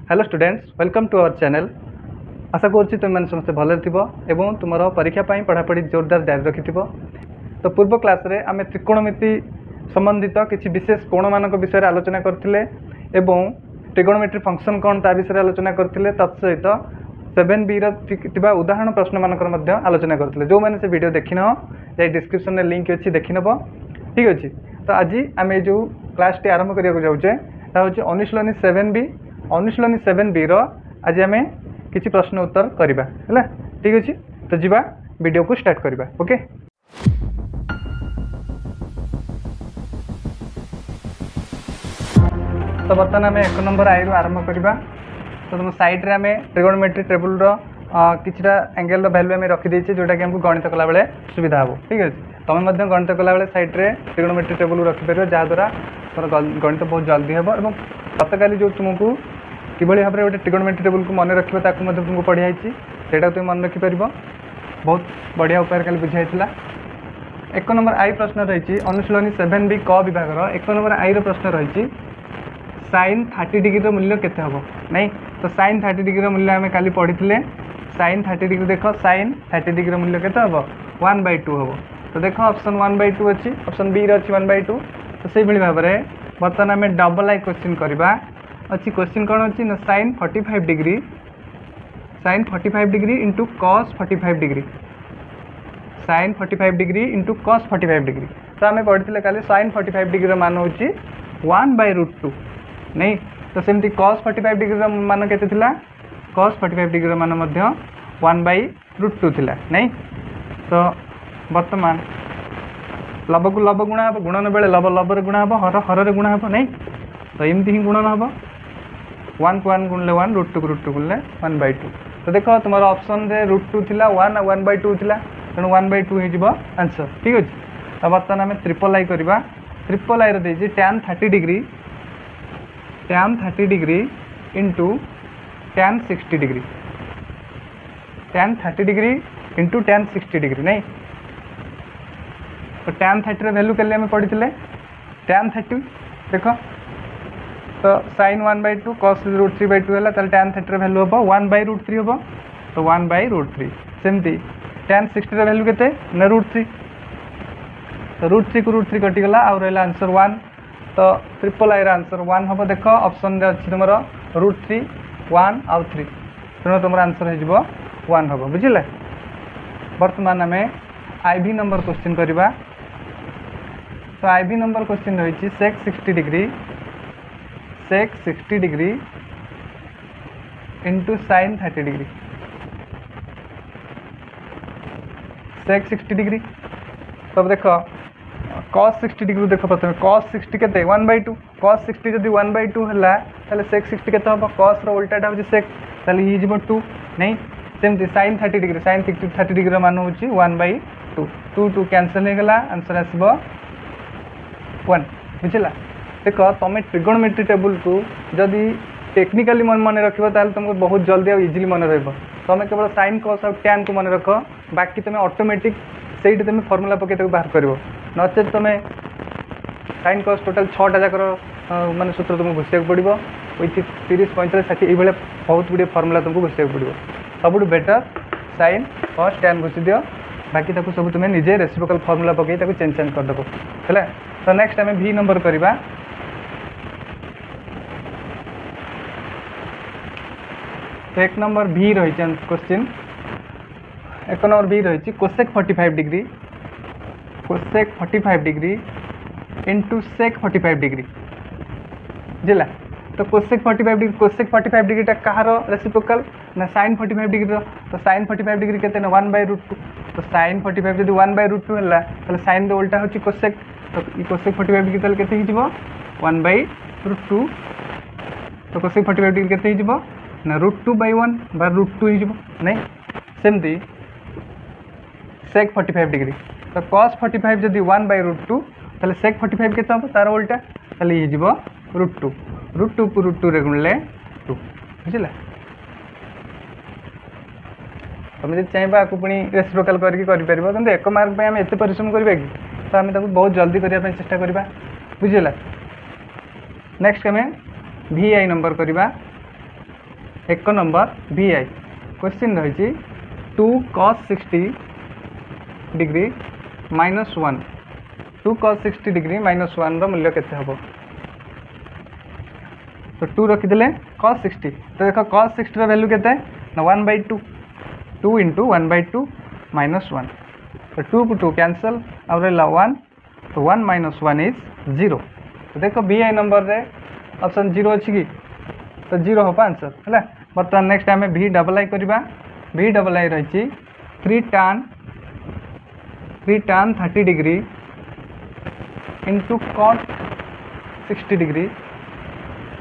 Hello students, welcome to our channel. आशा करुँच तुम मैंने समस्त भले एवं तुम परीक्षा पढ़ापढ़ी जोरदार जारी रखि। तो पूर्व क्लास रे आम त्रिकोणमिति संबंधित किसी विशेष कोण मान विषय आलोचना करते ट्रिगोनोमेट्री फंक्शन कौन ता विषय आलोचना करते तत्सहित 7B उदाहरण प्रश्न मानक आलोचना करते। जो मैंने से वीडियो देखी न जाए डिस्क्रिप्शन में लिंक अच्छी देखी नब। ठीक अच्छे। तो आज आम जो क्लास टी आरंभ करने जाऊे हूँ अनुशीलनी 7B। अनुशीलनी 7B आज आम किसी प्रश्न उत्तर करवा है। ठीक अच्छे। तो जीवा वीडियो को स्टार्ट करवा। ओके। तो बर्तमान आम 1 नंबर आई आरंभ करवा। तो तुम साइड रे आम ट्रिगोनोमेट्री टेबुल किछटा एंगल वैल्यू आम रखी जोटा कि हमको गणित कला बेले सुविधा हो। ठीक है। तुम गणित कला बेले साइड रे ट्रिगोनोमेट्री टेबुल रखिपर जहाद्वारा तुम गणित बहुत जल्दी हे। और गत काली जो तुमको किभली भाव में गोटे ट्रिगोनोमेट्री टेबुल को मन रखिए तुमको पढ़ाई से तुम मन रखिपर बहुत बढ़िया उपाय कल बुझाई। 1 नंबर आई प्रश्न रही अनुशीलनी 7B क विभाग 1 नंबर आई प्रश्न रही sin 30 डिग्री मूल्य केते हम नहीं। तो sin 30 डिग्री मूल्य आम काली पढ़ी sin 30 डिग्री देख sin 30 डिग्री मूल्य केते हम 1/2 हम। तो देख ऑप्शन 1/2 अच्छी ऑप्शन बी अच्छी 1/2। तो से भाव में बर्तमान आम डबल आई क्वेश्चन करवा अच्छी। क्वेश्चन कौन अच्छी ना sin 45 degree into cos 45 degree sin 45 degree into cos 45 degree. तो आम पढ़ी काली sin 45 डिग्री मान हो 1/√2 नहीं। तो सेमती cos 45 डिग्री मान के cos 45 डिग्री मान 1/√2 थिला नहीं। तो वर्तमान लब को लब गुणा हम गुणन बेले लब लब गुणा हम हर हर गुणा हम नहीं। तो एमती ही गुणन हम 1 को 1 गुणले 1 √2 को √2 गुणले 1/2। तो देख तुम ऑप्शन रे √2 थिला 1 1/2 थिला तेणु 1/2 हो आंसर। ठीक अच्छे। तो बर्तमान आम ट्रिपल आई करवा। ट्रिपल आई रही tan 30 degree into tan 60 degree tan 30 degree into tan 60 degree नहीं। तो tan 30 वैल्यू के लिए पढ़ी tan 30 देख। तो sin 1/2 cos √3/2 है tan 30 वैल्यू हम 1/√3 हम। तो 1/√3 सेमती tan 60 वैल्यू के √3। तो √3 को √3 कटिगला आउ रहा आंसर 1। तो ट्रिपल आई आंसर 1 हम। देख ऑप्शन रे अच्छी तुम √3 1 आउ 3 तेणु तुम आंसर हो 1 हम। बुझे। बर्तमान आम आईबी नंबर क्वेश्चन करवा। तो आईबी नंबर क्वेश्चन रही sec 60 degree into sin 30 degree sec 60 degree. तब देख cos 60 डिग्री देख प्रथम cos 60 के 1/2 cos 60 जब 1/2 है sec 60 के हम cos उल्टाटा हूँ sec ये 2 नहीं। सेमती sin 30 डिग्री sin 30 डिग्री मान हूँ 1/2 2 2 कैंसल हो गला आंसर आसब 1। बुझला। देख तुम ट्रिगोनोमेट्री टेबुल को जदि टेक्निकाली मन रख तुमको बहुत जल्दी और इजिली मन तुम केवल sin cos और tan को मन रख बाकी तुम ऑटोमेटिक से तुम फर्मूला पकई बाहर कर नचे तुम sin cos टोटाल 6टा जाकर मान सूत्र तुमको घुषा पड़ो विथ 30 35 60 ये बहुत गुड़े फर्मूला तुमको घुषा पड़ो। सब बेटर sin cos tan घुषी दियो बाकी सब तुम निजे रेसिप्रोकल फर्मूला पकई चेंज करदेव है। तो नेक्स्ट आम V नंबर करवा। तो 1 नंबर भी रही क्वेश्चन 1 नंबर भी रही cosec 45 degree into sec 45 degree बुझला। तो cosec 45 डिग्री कहार रेसिप्रोकल ना sin 45 डिग्री। तो sin 45 डिग्री के 1/√2। तो sin 45 जब 1/√2 है sin उल्टा हूँ cosec। तो cosec 45 डिग्री के 1/√2। तो cosec 45 डिग्री के ना √2/1 √2 नहीं। सेमती sec 45 डिग्री। तो cos 45 जब 1/√2 sec 45 के तार उल्टा ये √2 √2 को √2 रे गुणले 2। बुझला। तुम जब चाहिए आपको पुणी रेसिप्रोकल करके 1 मार्क आम एत परिश्रम करवा कि तो आम बहुत जल्दी करने चेष्टा करवा। बुझला। नेक्स्ट आम VI नंबर करवा। एक नंबर vi क्वेश्चन रही 2 cos 60 डिग्री -1 2 cos 60 डिग्री -1 मूल्य केते हम तो 2 रखीदे cos 60 तो देख cos 60 वैल्यू केते ना 1/2 2 इंटू 1/2 -1 तो 2 को 2 कैंसल और रहा 1 तो 1 - 1 इज 0 तो देख बी आई नंबर रे ऑप्शन 0 अच्छी कि तो 0 हम आंसर है बर्तमान नेक्स्ट आम भी डबल आई करवा भी डबल आई रही 3 tan 30 degree into cot 60 degree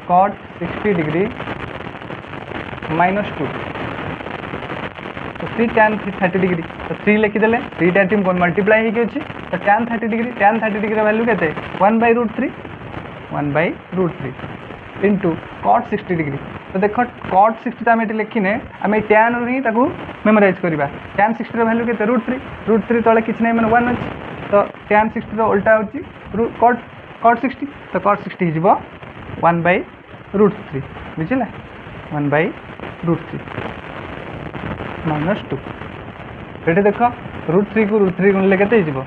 cot 60 degree -2 तो 3 tan 30 डिग्री तो 3 लिखिदे 3 tan 3 कौन मल्टीप्लाई हो तो tan 30 डिग्री वैल्यू के 1/√3 इंटू cot 60 डिग्री तो देख cot 60 आम ये लिखिने आम tan ही मेमोराइज करवा tan 60 वैल्यू के √3 तले कि नहीं मैंने 1 अच्छी तो tan 60 उल्टा हो cot 60 तो cot 60 हो 1/√3 बुझे 1/√3 -2 ये देख √3 को √3 गुणिले के 3 हो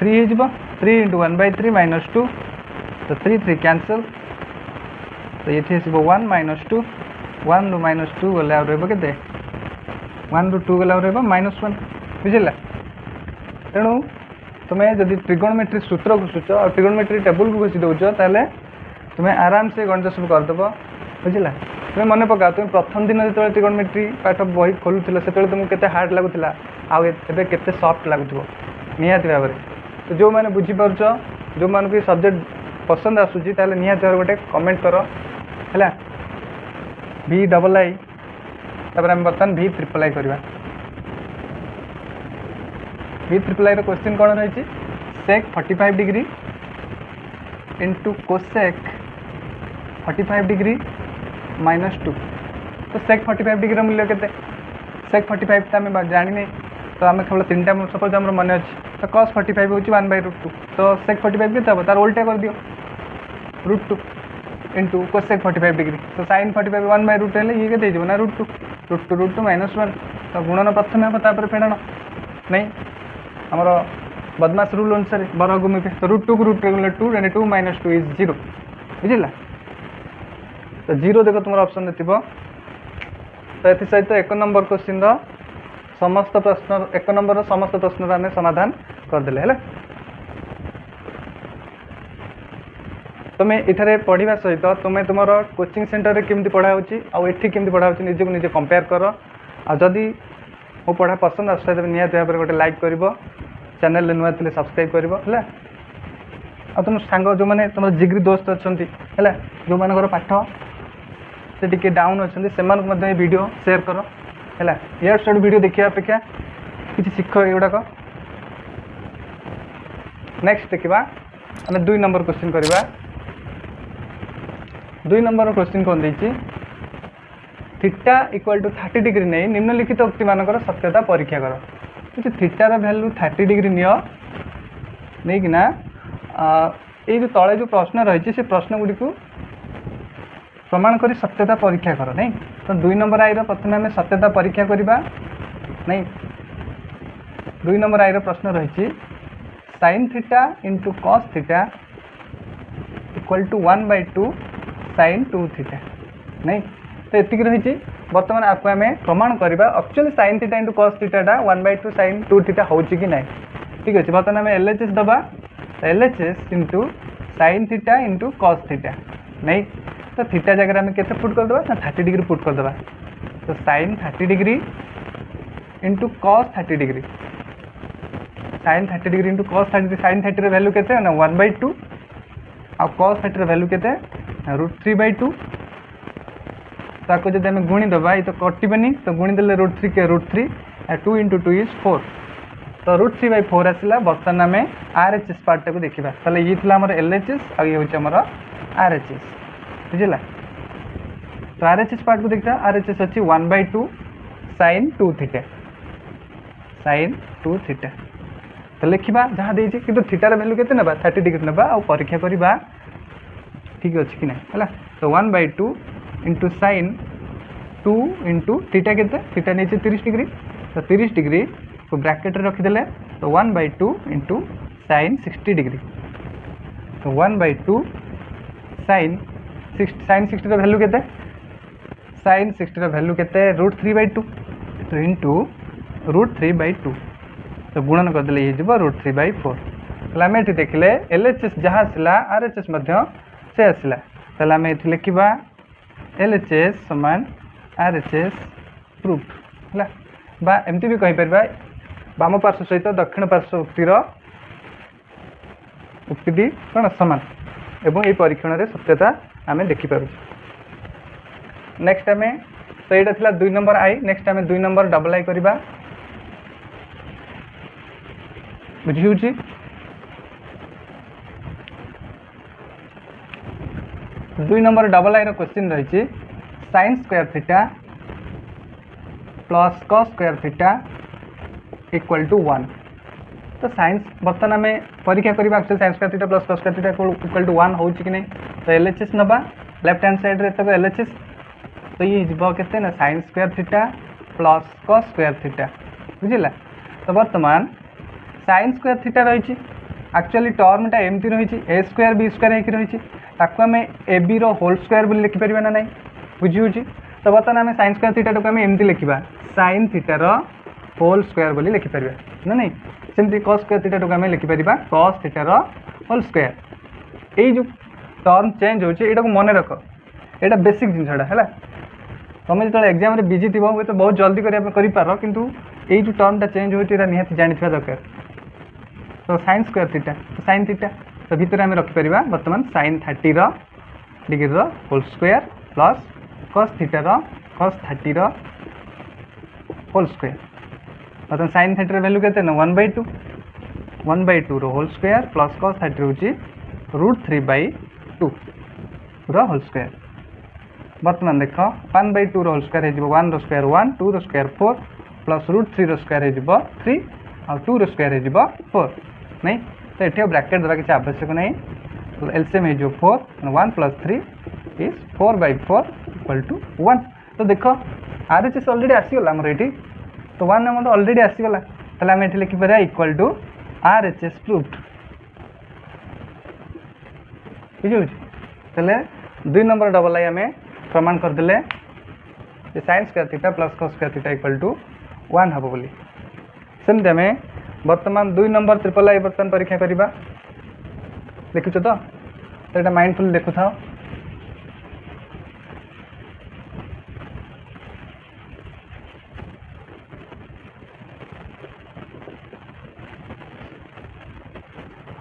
3 इंटू 1/3 -2 तो 3 कैंसल तो ये 1 -2 1 रू -2 गले आ रहा के 1 रू 2 गला रहा -1 बुझे तेणु तुम्हें जदि ट्रिगोनोमेट्री सूत्र घुषुच और ट्रिगोनोमेट्री टेबुल को घुषी दौच ताले तुम्हें आराम से गणित सब करदेव बुझला तुम्हें मन पका तुम प्रथम दिन जो ट्रिगोनोमेट्री पाठ बही खोलुल से तुमको केते हार्ड लगुला आए केते सॉफ्ट लगुव निहाती भाव में तो जो मैंने बुझीपार जो मान को सब्जेक्ट पसंद आसूची ताले निहाती भाव गोटे कमेंट कर है भी डबल आई तापर आम बर्तमान भी ट्रिपल आई करवा भी ट्रिपल आई क्वेश्चन कौन रही सेक 45 डिग्री इंटू कोसेक 45 डिग्री -2 तो सेक 45 डिग्री मूल्य के सेक 45 तो आम जानी तो आम केवल 3टा सपोज आम मन अच्छे तो cos 45 हूँ 1/√2 तो सेक 45 के तार उल्टा कर दियो √2 इंटू कोसेक 45 डिग्री तो sin 45 1/√2 है ये के ना √2 -1 तो गुणन प्रथम हम तापर फेड़न नहीं आमर बदमाश रूल अनुसार बरगुमी पे तो √2 को √2 2 2 -2 इज 0 बुझला तो 0 देख तुम ऑप्शन में थी तो ये सहित 1 नंबर क्वेश्चन समस्त प्रश्न 1 नंबर समस्त प्रश्न आम समाधान करदे है तुम्हें इधर पढ़ा सहित तुम्हें तुम कोचिंग सेंटर में केमती पढ़ा होती केमती पढ़ा निजी को निजे कंपेयर कर आदि मो पढ़ा पसंद आसता तेज निहत भाव में गोटे लाइक कर चैनल नुआ थे सब्सक्राइब कर तुम सांग जो मैंने तुम जिग्री दोस्त अच्छा है जो मान पाठ से टी डाउन अच्छा से वीडियो शेयर कर है इयर शॉर्ट वीडियो देखा अपेक्षा किसी शिख युवाक नेक्स्ट देखा आम 2 नंबर क्वेश्चन करवा 2 नंबर क्वेश्चन कौन देती थीटा इक्वल टू 30 डिग्री नहीं निम्नलिखित उक्ति मानकर सत्यता परीक्षा कर थीटार भैल्यू 30 डिग्री नहीं कि ये जो तले जो प्रश्न रही से प्रश्न गुड़ी को प्रमाण कर सत्यता परीक्षा कर नहीं तो 2 नंबर आई प्रथम आम सत्यता परीक्षा करवा नहीं 2 नंबर आई प्रश्न रही sin theta into cos theta equal to 1/2 sin 2 theta नहीं तो ये रही बर्तमान आपको आम प्रमाण करवा actually sin theta into cos theta 1/2 sin 2 theta हो कि ना ठीक अच्छे बर्तमान आम LHS दबा LHS into sin theta into cos theta नहीं तो थीटा जगह आम के पुट करदे ना 30 डिग्री पुट करदे तो sin 30 degree into cos 30 degree sin 30 degree into cos 30 sin 30 value के ना 1/2 आ cos 30 वैल्यू के √3/2 ताको जब आम गुणी दबा ये तो कटबनी तो गुणी देले √3 के √3 2 इंटू 2 इज 4 तो √3/4 आसला बर्तमान आम RHS पार्ट टाक देखा ताले ये आमर LHS आ ये हूँ आमर RHS बुझला तो RHS पार्ट को देखा RHS अच्छी 1/2 sin 2 थीटा sin 2 थीटा तो लिखा जहाँ देती कि थीटार वैल्यू के 30 डिग्री ना आ परीक्षा करवा ठीक अच्छे कि ना है तो 1/2 इंटू sin 2 इंटू थीटा के थीटा नहीं 30 डिग्री तो 30 डिग्री को ब्रैकेट रखीदे तो 1/2 इंटू साइन 60 डिग्री तो 1/2 साइन 60 वैल्यू के साइन 60 वैल्यू के √3/2 तो इंटू √3/2 तो गुणन करदे ये √3/4 तो आम ये देखिले LHS जहाँ आसला RHS से आसला तो आम ये लिखा LHS समान RHS प्रूफ है एमती भी कहीपर बाम पार्श्व सहित दक्षिण पार्श्व उक्तिर उक्ति कौन समान एवं ये परीक्षण में सत्यता आम देखिपार नेक्स्ट आम तो यहाँ था 2 नंबर आई नेक्स्ट आम 2 नंबर डबल आई करवा बुझी 2 नंबर डबल आई क्वेश्चन रही sine square theta plus cos square theta equal to 1 तो साइंस बर्तमान आम परीक्षा करवा actually sine square theta plus cos square theta equal to 1 हो कि नहीं तो LHS नवा लेफ्ट हैंड साइड रे तक LHS तो ये के ना sign square theta plus cos square theta बुझला तो बर्तमान साइन स्क्वायर थीटा रही एक्चुअली टर्मटा एमती रही ए स्क्वायर बी स्क्वायर हो रही आम ए बी होल स्क्वायर बोली लिखिपर ना ना बुझी तो बर्तमान आम साइन स्क्वायर थीटा को एमती लिखा साइन थीटार होल स्क्वायर बोली लिखिपर ना नहीं सेमती कॉस स्क्वायर थीटा को आम लिखिपर कॉस थीटार होल स्क्वायर ये जो टर्म चेंज हो मन रख यहाँ बेसिक जिनसा है तुम जो एग्जाम बिजी थी हुए तो बहुत जल्दी कर किंतु ये जो टर्मटा चेंज हो निहाती जानी दरकार तो साइन स्क्वायर थीटा तो साइन थीटा तो भितर आम रखिपर बर्तमान sine 30 degree whole square plus cos थीटार कॉस 30 होल स्क्वायर बर्तमान साइन 30 वैल्यू के 1/2 होल स्क्वायर प्लस कॉस 30 हूँ √3/2 होल स्क्वायर बर्तमान देख 1/2 होल स्क्वायर हो 1 स्क्वायर 1 2 स्क्वायर 4 प्लस √3 स्क्वायर हो 3 आ 2 स्क्वायर हो 4 नहीं तो ये ब्रैकेट देवा किसी आवश्यक नहीं एलसीएम हो 4 1 प्लस 3 इज 4/4 इक्वल टू 1 तो देख RHS ऑलरेडी आसीगला आमर ये तो 1 आम ऑलरेडी आसीगला ताले आम ये लिखिपर इक्वल टू RHS प्रूफ्ड बुझे ताले 2 नंबर डबल आई आम प्रमाण करदे sine square theta plus cos square theta equal to 1 हम बोली सेमती आम बर्तमान 2 नंबर ट्रिपल आई बर्तमान परीक्षा करवा देखुच तो यहाँ माइंडफुल देखु था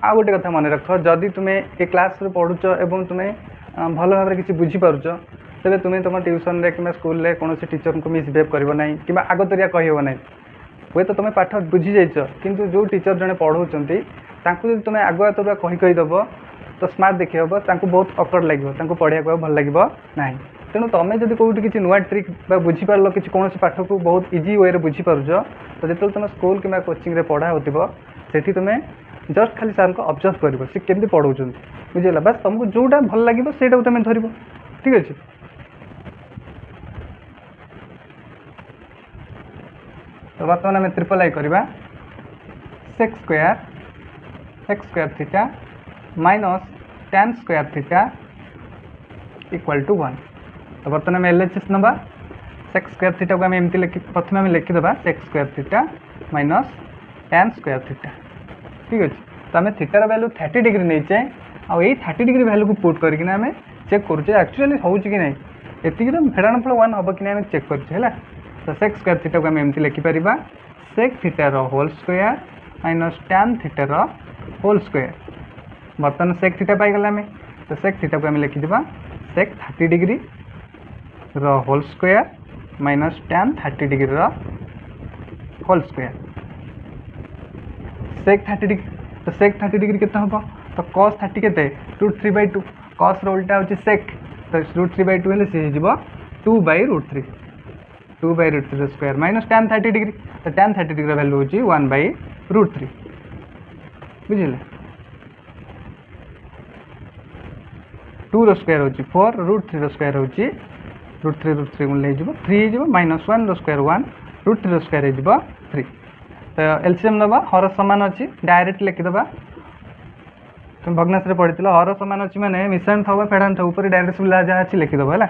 आ गोटे कथा मन रख जदि तुम्हें ए क्लास रे पढ़ुच एवं तुम्हें भल भाव किसी बुझीपार तेरे तुम्हें तुम ट्यूशन रे कि स्कूल रे कौन टीचर को मिसबिहेव कर ना कि आगतरिया कहीहब ना हुए तो तुम्हें पाठ बुझी जाइछ किंतु जो टीचर जड़े पढ़ाऊँच तुम्हें आगुआ तरुआ कहीदेव तो स्मार्ट देखी हम बहुत अकड़ लगे पढ़ाया भल लगे ना तेणु तुम जब कौटी किसी नुआ ट्रिक बुझीपार कि कौन पाठ को बहुत इजी वे बुझीपार तो जो तुम स्कूल कि कोचिंग रे पढ़ा होती तुम्हें जस्ट खाली सार को ऑब्जर्व कर सी केमती पढ़ाऊँ बुझेगा बस तुमको जोटा भल लगे से तुम धर ठीक अच्छे तो बर्तमान आम ट्रिपल आई करवा sec square theta minus tan square theta equal to 1 तो बर्तमान आम LHS नवा सेक्स स्क्वायर थीटा को आम एमती प्रथम आम लिखिदेवा sec square theta minus tan square theta ठीक अच्छे तो आम थीटार वैल्यू 30 डिग्री नहीं आउ 30 डिग्री वैल्यू को पुट करके आम चेक करुचे एक्चुअली हो कि नहीं एतिक फेडाणफल 1 हम कि आम चेक करुचे तो सेक्स स्क्वायर थीटा को आम एमती लिखिपर सेक थीटार होल स्क्वायर माइनस tan थीटार होल स्क्वायर बर्तमान सेक थीटा पाईगला आम तो सेक थीटा को आम लिखिदेवा sec 30 degree whole square minus tan 30 degree whole square sec 30 degree तो सेक 30 डिग्री केते हम तो cos 30 केते √3/2 cos उल्टा होची सेक तो √3/2 हेले से हिजबो 2/√3 2/√3 स्क्वायर माइनस tan 30 डिग्री तो tan 30 डिग्री वैल्यू होची 1/√3 बुझिले 2 स्क्वायर होची 4 √3 स्क्वायर होची √3 गुणिले हो 3 हो -1 रो स्क्वायर 1 √3 रो स्क्वायर हो 3 तो एलसीएम नवा हर समान अच्छी डायरेक्ट लिखिदबा तुम भग्नाश पढ़ी हर समान अच्छी मैंने मिशाण थब फेडाण थब ऊपर डायरेक्ट सब जहाँ अच्छी लिखिदब है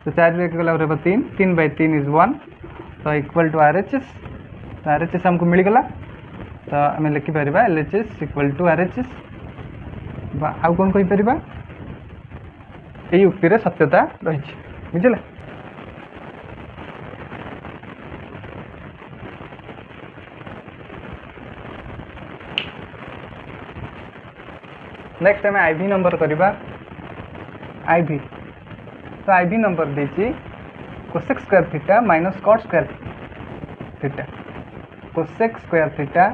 तो 4 एक गला 3 3/3 इज 1 तो इक्वल टू RHS तो RHS हमको मिलगला तो आम लिखिपर LHS इक्वल टू RHS आउ कौन कहीपर यही उक्ति सत्यता रही बुझे नेक्स्ट आम IV नंबर करवा IV तो IV नंबर देती cosec square theta minus cot square theta cosec square theta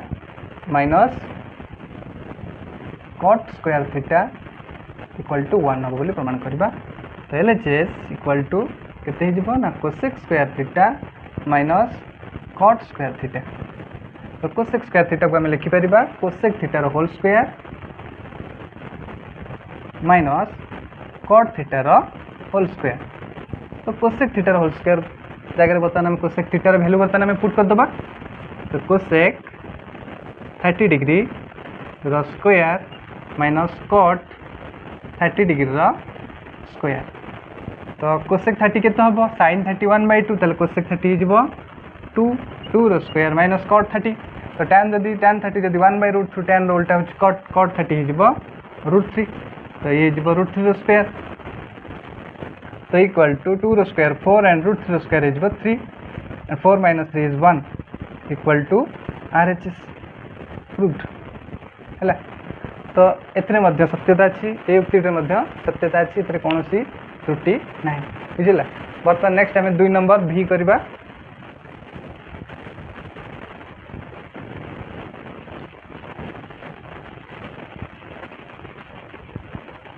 minus cot square theta equal to 1 हम बोली प्रमाण करवा तो LHS इक्वल टू केते ना cosec square theta minus cot square theta तो कोसेक स्क्वायर थीटा को आम लिखिपर कोसेक थीटार होल स्क्वायर माइनस कॉट थीटार होल स्क्वायर तो कोसेक थीटार होल स्क्वायर जगह बर्तमान आम कोसेक थीटार वैल्यू बर्तमान आम पुट करदे तो कोसेक 30 डिग्री रो स्क्वायर माइनस कॉट 30 डिग्री रो स्क्वायर तो कोसेक 30 केते हम sin 31/2 ताले कोसेक 30 हो 2 रो स्क्वायर माइनस कॉट 30 तो tan 30 जदि 1/√3 tan रो उल्टा हो कॉट 30 हो √3 तो ये √3 रो स्क्वायर तो इक्वल टू 2 रो स्क्वायर 4 एंड √3 रो स्क्वायर हो 3 and 4 - 3 is 1 equal to RHS proved है तो ए सत्यता अच्छी ये उक्ति सत्यता अच्छी ए कौन त्रुटि ना बुझला बर्तमान नेक्स्ट आम 2 नंबर V करवा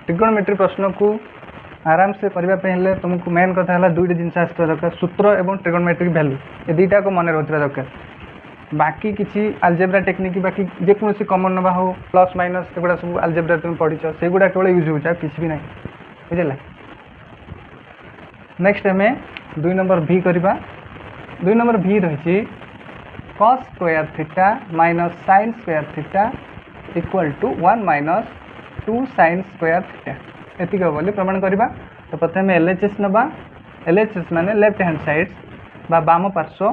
ट्रिगोनोमेट्री प्रश्न को आराम से करने तुमको मेन कथा है दुईट जिन दरकार सूत्र और ट्रिगोनोमेट्रिक वैल्यू ये दुईटा को मन रहा दरकार बाकी किसी आलजेब्रा टेक्निक बाकी जेकोसी कमन नवा हो प्लस माइनस एगुड़ा सब आलजेब्रा तुम पढ़ी से गुड़ा केवल यूज हो किसी भी ना बुझे नेक्स्ट आम 2 नंबर V करवा 2 नंबर V रही cos square theta minus sin square theta equal to 1 - 2 sin square theta एतिक बोली प्रमाण करवा तो प्रथम LHS नवा LHS माने लेफ्ट हैंड साइड बा बाम पार्श्व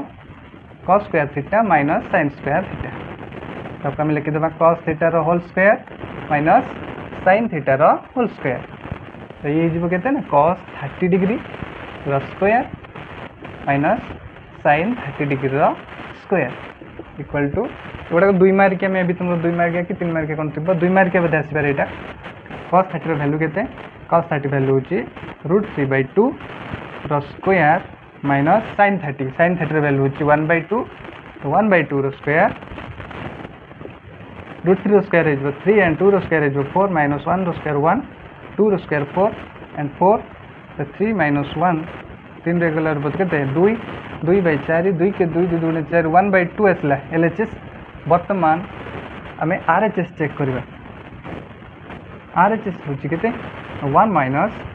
cos square theta minus sin square theta तब आम लिखिदेवा cos थीटार होल स्क्वायर माइनस sin थीटार होल स्क्वायर तो ये के ना cos 30 डिग्री रो स्क्वायर माइनस sin 30 डिग्री रो स्क्वायर इक्वल टू गुड़ा 2 मार्किया में भी तुम 2 मार्किया कि 3 मार्किया कौन थी 2 मार्किया बोधे आसपार यहाँ cos 30 वैल्यू के cos 30 वैल्यू हूँ √3/2 रो स्क्वायर माइनस sin 30 वैल्यू हूँ 1/2 तो 1/2 रो स्क्वायर √3 रो स्क्वायर हो 3 एंड 2 रो स्क्वायर हो 4 - 1 रो स्क्वायर 1 2 रो स्क्वायर 4 एंड 4 तो 3 - 1 3 रेगुलर बोध के 2/4 2 के 2 2 × 4 1/2 आसला LHS बर्तमान आम RHS चेक करवा RHS हूँ के 1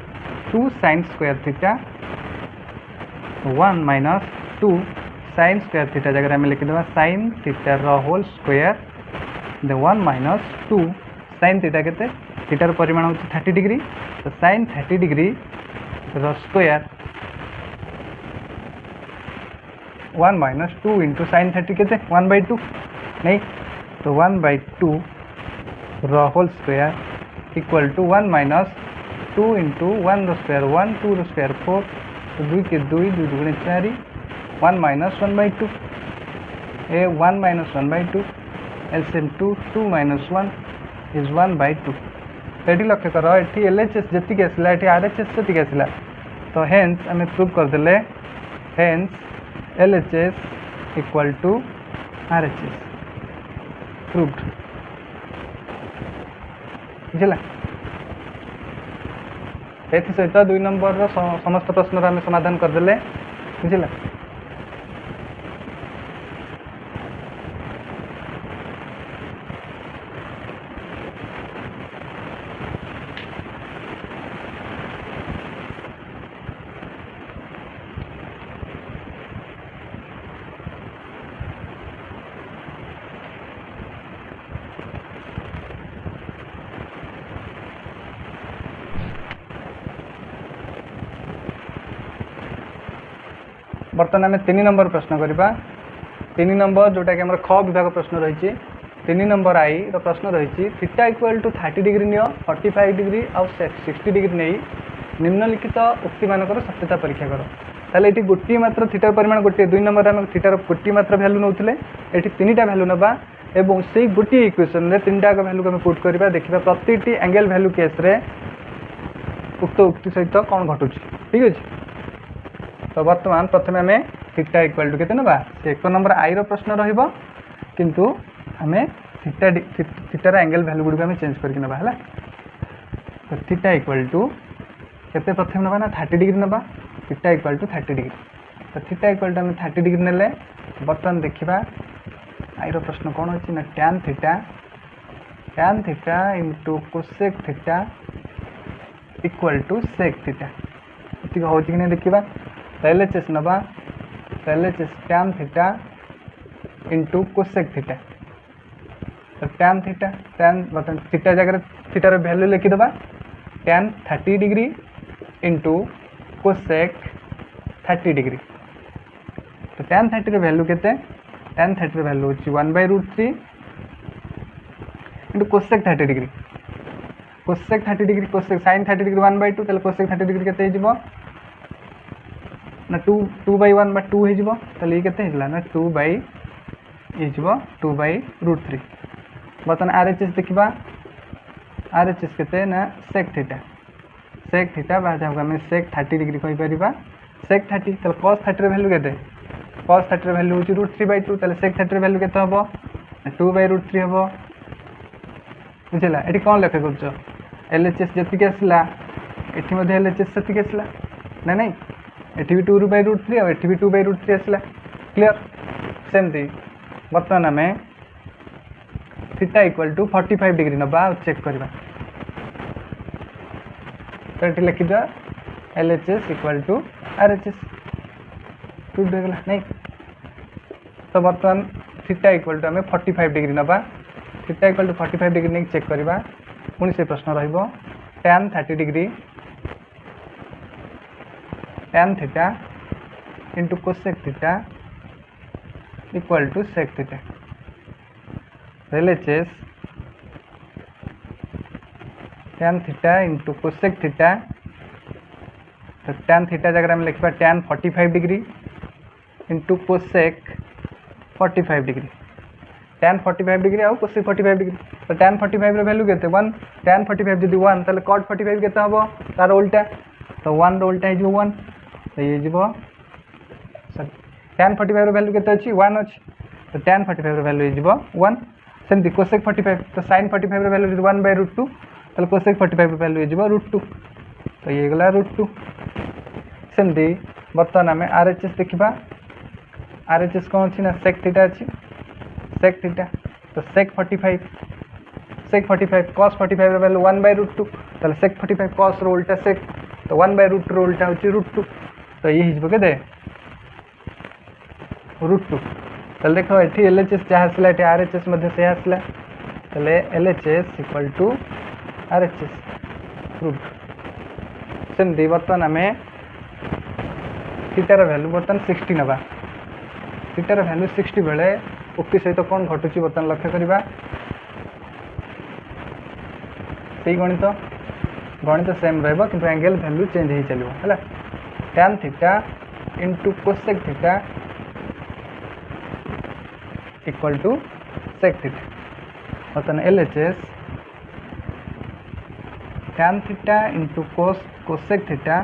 - 2 sin square theta 1 - 2 sin square theta जगह आम लिखिदेवा sin थीटार होल स्क्वायर 1 - 2 sin थीटा के थीटार परिमाण हूँ 30 डिग्री तो sin 30 डिग्री रो स्क्वायर 1 - 2 × sin 30 के 1/2 नहीं तो 1/2 रो होल स्क्वायर इक्वल टू 1 - 2 × 1 रो स्क्वायर 1 2 रो स्क्वायर 4 तो 2 के 2 2 × 4 1 - 1/2 ए 1 - 1/2 LCM 2 2 - 1 इज 1/2 ये लक्ष्य कर ये LHS जी आसला ये RHS जी आसला तो हेन्स आम प्रूव करदे hence LHS equal to RHS proved बुझला ए सहित 2 नंबर समस्त प्रश्न आम समाधान करदे बुझला बर्तमान आम 3 नंबर प्रश्न करवा 3 नंबर जोटा कि ख विभाग प्रश्न रही 3 नंबर आई प्रश्न रही थीटा इक्वल टू 30 डिग्री नियो 45 डिग्री आउ 60 डिग्री नहीं निम्नलिखित उक्ति मानकर सत्यता परीक्षा कर ताले ये गोटे मात्र थीटार परिमाण गोटे 2 नंबर आम थीटार गोटे मात्र भैल्यू नौले ये 3टा भैल्यू नवा एवं से गोटे इक्वेशन रे 3टा भैल्यू को पुट करवा देखा प्रति एंगल भैल्यू केस रे उक्त उक्ति सहित कौन घटुच ठीक अच्छे। तो बर्तमान प्रथम आम थीटा इक्वल टू के ना से 1 नंबर आई प्रश्न रहिबो किंतु आम थीटार एंगल भैल्यू गुड़ी आम चेंज करके नवा है। तो थीटा इक्वल टू केते प्रथम नवा ना 30 डिग्री नवा थीटा इक्वल टू 30 डिग्री। तो थीटा इक्वल टू आम 30 डिग्री नेले बर्तमान देखा आई प्रश्न कौन अच्छी ना tan theta into cosec theta equal to sec theta ये हूँ कि नहीं देखा। तो LHS नवा तो LHS tan theta into cosec theta. तो tan थीटा बर्तमान थीटा जगह थीटार भैल्यू लिखिदेबा tan 30 degree into cosec 30 degree. तो tan 30 भैल्यू केते tan 30 भैल्यू होची 1/√3 into cosec 30 degree cosec 30 degree cosec sin 30 degree 1/2 तले कोसेक 30 डिग्री केते हिजबो ना 2/1 बा 2 हिजबो तले केते हिजला ना 2/√3। बर्तमान RHS देखिबा RHS केते ना sec थीटा बा जाबा हम sec 30 डिग्री कहि परिबा sec 30 तले cos 30 रे वैल्यू केते cos 30 रे वैल्यू होची √3/2 तले sec 30 रे वैल्यू केते हबो 2/√3 हबो बुझला। एटी कौन लेखा कर LHS जी आसला ये LHS से आसला ना नहीं ये भी 2/√3 और ये भी 2/√3 आसला क्लियर। सेमती बर्तमान आम थीटा इक्वल टू 45 डिग्री नवा चेक करवा। तो ये लिखिद LHS equal to RHS proof होगा नहीं। तो बर्तमान थीटा इक्वल टू आम 45 डिग्री नवा थीटा इक्वल टू 45 डिग्री नहीं चेक करवा पुणी से प्रश्न रहिबो tan 30 degree tan theta into cosec theta equal to sec theta. LHS tan theta into cosec theta. तो tan थीटा जगह हम लिखा tan 45 degree into cosec 45 degree tan 45 degree आउ कोसेक 45 डिग्री। तो tan 45 वैल्यू केते 1 tan 45 जदि 1 ताले cot 45 केते हबो तार उल्टा तो 1 रो उल्टा हिजो 1 तो ये जिवो tan 45 वैल्यू केते अछि 1 अछि तो tan 45 वैल्यू हिजो 1 सेमती कोसेक 45 तो sin 45 वैल्यू 1/√2 ताले कोसेक 45 वैल्यू हिजो √2 तो ये गला √2। सेमती बर्तमान आम RHS देखिबा RHS कौन अछि ना sec थीटा अछि sec थीटा। तो sec 45 cos 45 वैल्यू 1/√2 ताले sec 45 cos रो उल्टा sec तो 1/√2 रो उल्टा होची √2 तो ये हिजबो के दे √2। ताले देखो एठी LHS जहाँ आसला एठी RHS मध्ये से आसला ताले LHS equal to RHS proof. सेमती बर्तमान आम थीटार भैल्यू बर्तमान 60 नवा थीटार भैल्यू 60 बेले उक्ति सहित कौन घटुची बर्तमान लक्ष्य करवा से गणित सेम रहा कि एंगल भैल्यू चेंज हो चलो है tan theta into cosec theta equal to sec theta. बर्तमान LHS tan theta into cosec theta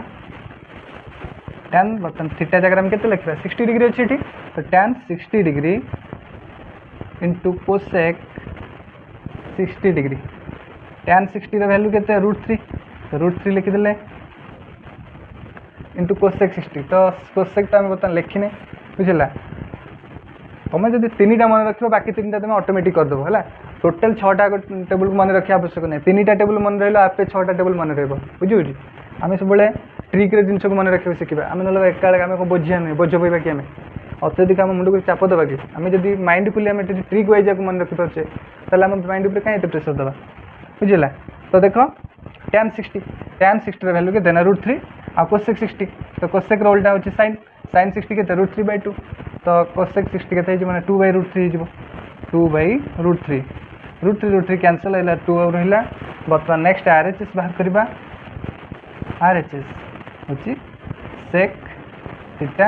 tan बर्तमान थीटा जगह हम केते लिखा 60 डिग्री अच्छी तो tan 60 degree into cosec 60 degree tan 60 रो वैल्यू केते √3 तो √3 लिखिदेले इंटू कोसेक 60 तो कोसेक तो आम बर्तमान लिखिने बुझला। तुम जब 3टा मन रख बाकी 3टा तुम ऑटोमेटिक करदेव है टोटाल 6टा टेबुल मन रखा आवश्यक नहीं 3टा टेबुल मन रहा आपे 6टा टेबुल मन रहा बुझे आम सब ट्रिक जिनस को मन रखा शिखा आम ना एका आम बोझिया नुहे बोझ पाइबा कि आम अत्यधिक आम मुंड को चाप देवा कि आम जब माइंडफुली आम ट्रिक वाइज मन रखिपे ताल आम माइंड उपर कहीं प्रेसर देवा बुझला। तो देख tan 60 वैल्यू के देना √3 आ कोसेक 60 तो कोसेक रोल्टा होची sin sin 60 के √3/2 तो cosec 60 के माने 2/√3 हो 2/√3 √3 कैंसल है 2 रहा बर्तमान नेक्स्ट RHS बाहर करवा RHS होची sec थीटा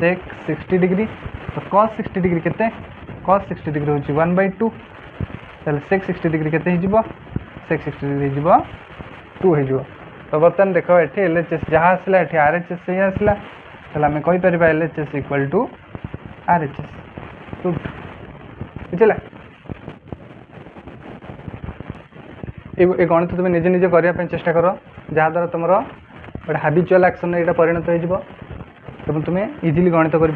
sec 60 डिग्री तो cos 60 डिग्री केते cos 60 डिग्री होची 1/2 ताले sec 60 डिग्री केते हिजबो sec 60 डिग्री हिजबो 2 हिजबो तो बर्तमान देख ये LHS जहाँ आसला ये RHS से ही आसला ताले आम कहीपर LHS इक्वल टू RHS बुझला ये गणित तुम निजे निजे करने चेष्टा कर जहाद्वारा तुम गोटे हाबिचुआल एक्शन यहाँ परिणत हो तुम्हें इजिली गणित कर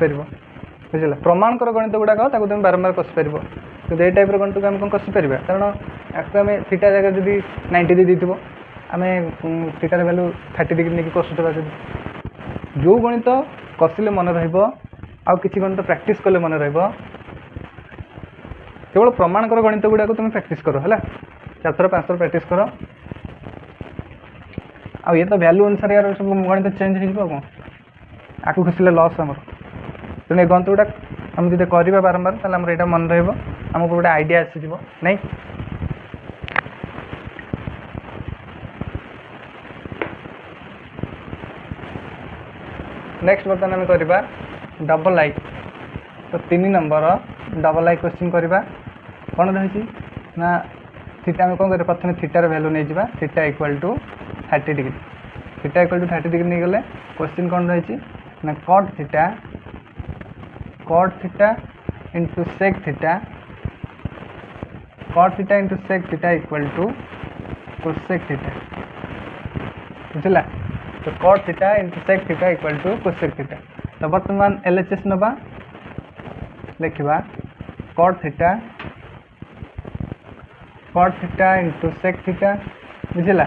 बुझला प्रमाणकर गणित गुड़ाक तुम बारंबार कषिपर कि ये टाइप गणित को आम कौन कषिपर कारण आम थीटा जगह जब 90 देदेव आम थीटार भैल्यू 30 डिग्री नहीं कषुवा जो गणित कषिले मन रही गणित प्रैक्टिस कले मन रहा केवल प्रमाणकर गणित गुड़ाक तुम प्रैक्टिस कर है 4 थर 5 थर प्रैक्टिस कर आ ये तो वैल्यू अनुसार यार सब गणित चेंज हो आगे खसिले लस आम तेणु गणित गुड़ा आम जब करवा बारंबार ताल यहाँ मन रमको गोटे आइडिया आसीज नहीं नेक्स्ट बर्तमान आम करवा डबल आई तो 3 नंबर डबल आई क्वेश्चन करवा कौन रही ना थीटा आम कौन कर प्रथम थीटार वैल्यू नहीं जावा theta equal to 30 degree theta equal to 30 degree नहीं गले क्वेश्चन कौन रही ना cot theta into sec theta cot theta into sec theta equal to cosec theta बुझला तो cot theta into sec theta equal to cosec theta तो बर्तमान LHS नबा लिखा cot theta into sec theta बुझला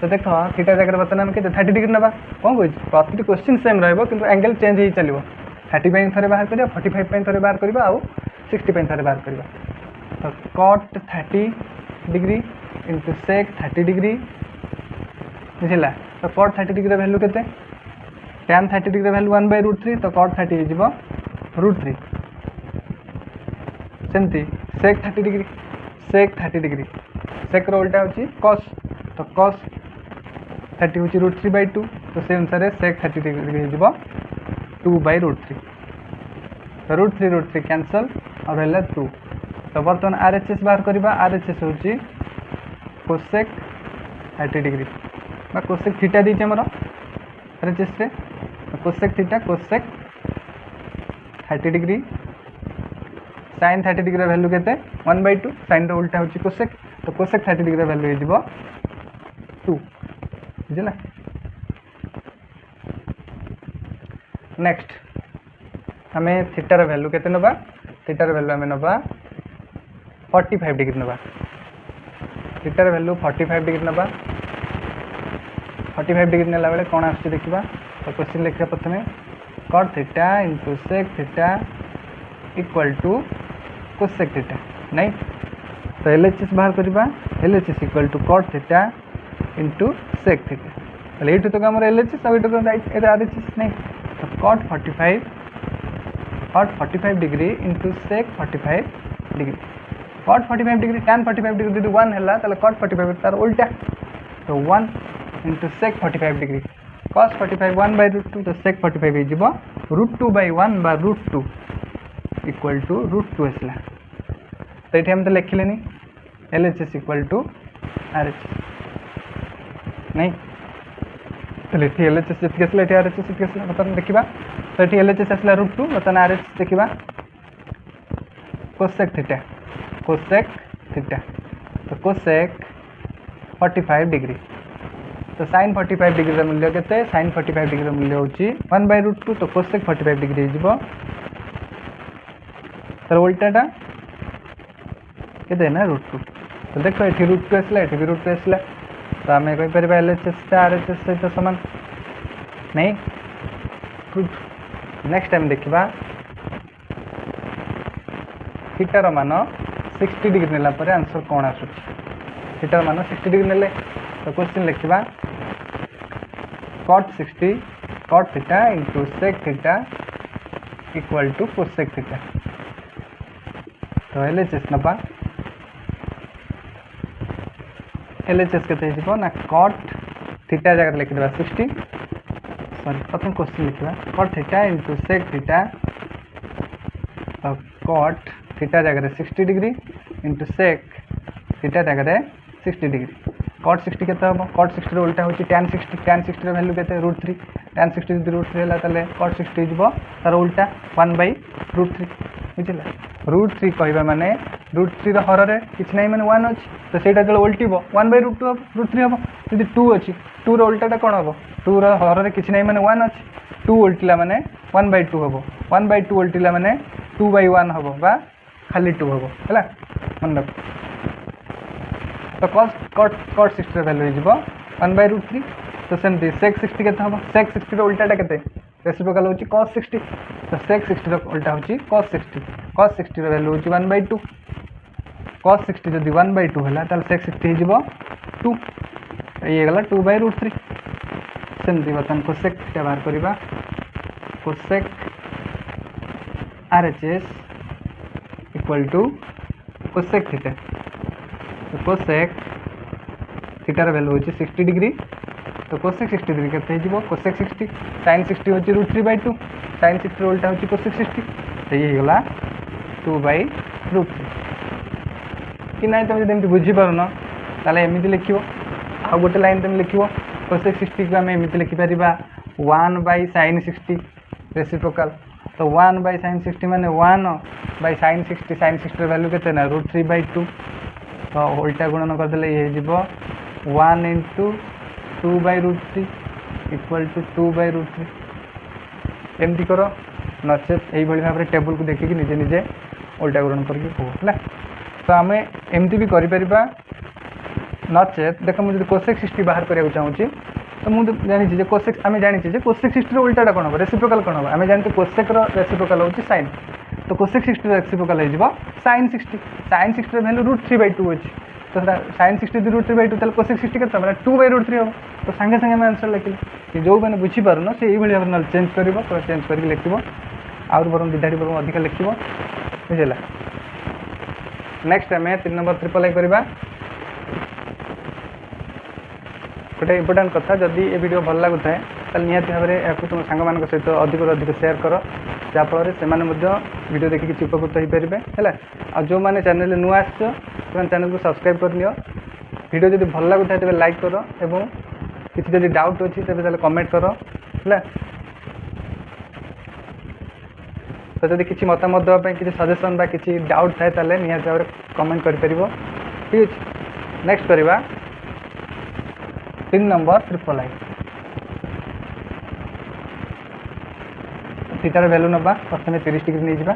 तो देख थीटा जगह बर्तमान के 30 डिग्री नबा कौन कह प्रति क्वेश्चन सेम रहा कि एंगल चेंज हो चलो 30 थे बाहर करा 45 थे बाहर करवा आउ 60 थे बाहर करवा तो cot 30 degree into sec 30 degree बुझला तो cot 30 डिग्री वैल्यू के tan 30 डिग्री वैल्यू 1/√3 तो cot 30 हो √3 सेमती sec 30 डिग्री sec रो उल्टा होची cos तो cos 30 होची √3/2 तो से अनुसार sec 30 डिग्री हो 2/√3 तो √3 कैंसल और रहा 2 तो बर्तमान RHS बाहर करवा RHS होची cosec 30 डिग्री cosec थीटा दी आमर RHS रे cosec theta cosec 30 degree sin 30 degree value के 1/2 sin रो उल्टा होची cosec तो cosec 30 डिग्री वैल्यू हो 2 बुझला नेक्स्ट आम थीटार वैल्यू के नवा थीटार वैल्यू आम नवा 45 डिग्री नवा थीटार वैल्यू 45 डिग्री नवा 45 डिग्री नेला बेले कौन आसुची देखा तो क्वेश्चन लिखा प्रथम cot theta into sec theta equal to cosec theta नहीं तो LHS बाहर करवा LHS इक्वल टू cot theta into sec theta ये तो आम LHS और ये RHS नहीं तो cot 45 degree into sec 45 degree cot 45 degree tan 45 degree जो 1 है तो cot 45 तार उल्टा तो 1 इंटू sec 45 डिग्री cos 45 1/√2 तो sec 45 हो √2/1/√2 इक्वल टू √2 आसला तो ये हम तो लिखिले LHS इक्वल टू RHS नहीं तो ये LHS जी आसला ये RHS जी आसला बर्तमान देखा तो ये LHS आसला √2 बर्तमान RHS देखा cosec थीटा तो cosec 45 डिग्री तो sin 45 डिग्री मूल्य के sin 45 डिग्री मूल्य होची 1/√2 तो cosec 45 डिग्री हो तर उल्टाटा के ना √2 तो देखो ये √2 आसला ये भी √2 आसला तो आम कहीपर LHS RHS सहित सामान नहीं नेक्स्ट टाइम देखा थीटार मान 60 डिग्री नेला परे आंसर कौन आसुची थीटार मान 60 डिग्री नेले तो क्वेश्चन लिखा cot 60 cot theta into sec theta equal to cosec theta. तो एलएचएस नबा एलएचएस के ना कॉट थीटा जगह लिखिदेवा 60 सॉरी प्रथम क्वेश्चन लिखा cot theta into sec theta cot theta जगह 60 डिग्री इंटू सेक थीटा जगह 60 डिग्री। कॉट 60 के कॉट 60 उल्टा होची tan 60 वैल्यू के √3 tan 60 जो √3 है ताले कॉट 60 जो तार उल्टा 1/√3 बुझिला। √3 कहबा माने √3 हर रे किछ नै माने 1 अछि तो सेटा जले उल्टीबो 1/√3 हबो। यदि 2 अछि 2 रो उल्टाटा कोन हबो 2 रो हर रे किछ नै माने 1 अछि 2 उल्टिला माने 1/2 हबो 1/2 उल्टिला माने 2/1 हबो बा खाली 2 हबो हैला मन रख। तो कॉट 60 वैल्यू हो 1/√3 तो सेमती सेक 60 के सेक 60 उल्टाटा के रेसिप्रोकल होची cos 60 तो सेक 60 उल्टा होची cos 60 वैल्यू होची 1/2 cos 60 जदि 1/2 है ताल सेक 60 हो 2 ये गला 2/√3 सेमती बर्तमान कोसेक थीटा बाहर करबा cosec RHS equal to cosec theta. तो कोसेक थीटार वैल्यू होची 60 डिग्री तो कोसेक 60 डिग्री केते हिजबो कोसेक 60 sin 60 होची √3/2 sin 60 उल्टा होची कोसेक 60 तो ये गला 2/√3 कि नहीं तुम जब बुझी पारन ताले एमिति लिखिबो आ गोटे लाइन तुम लिखिबो कोसेक 60 को हमें एमिति लिखि परिबा 1/sin 60 रेसिप्रोकल तो 1/sin 60 माने 1/sin 60 sin 60 वैल्यू केते ना √3/2 तो उल्टा गुणन करदे ये 1 इंटू 2/√3 इक्वल टू 2/√3 एमती कर नचेत यही भाव में टेबल को देखिए निजे निजे उल्टा गुणन करके है। तो आम एमती भी करें नचेत देख मुझे कोसेक 60 बाहर करने चाहूँगी तो मुझे जानी कोसेक आम जानी कोसेक 60 उल्टाटा कौन हम रेसिप्रोकल कौन हम आम जानते कोसेक रेसिप्रोकल होची साइन तो कोसेक 60 रेसिप्रोकल हो sin 60 वैल्यू √3/2 अच्छी तो sin 60 √3/2 ताले कोसेक 60 के मैंने 2/√3 हम तो सांगे सांगे आम आंसर लिखिले कि जो मैंने बुझीपारुन से यही भाव ना चेंज कर चेंज करके लिखो आउर बरम विधाड़ी बरम अधिक लिखो बुझेगा। नेक्स्ट आम 3 नंबर ट्रिपल आई करवा गोटे इम्पोर्टाट कथा जदि ये वीडियो भल लगुए तो निहत भाव में या तुम सांग मान सहित अधिक अधिक शेयर कर जहाँफल से वीडियो देखिए किसी उपकृत हो पारे है आ जो मैंने चैनल नुआ आस चैनल को सब्सक्राइब कर नियो वीडियो जब भल लगुए तेज लाइक कर एवं किसी जब डाउट अच्छी तेज कमेंट कर है तो जब किसी मतामत देवाई किसी सजेसन बा किसी डाउट थाए निहत भाव में कमेंट कर ठीक है। नेक्स्ट करवा 3 नंबर ट्रिपल आई थीटार वैल्यू नवा प्रथम 30 डिग्री नहीं जावा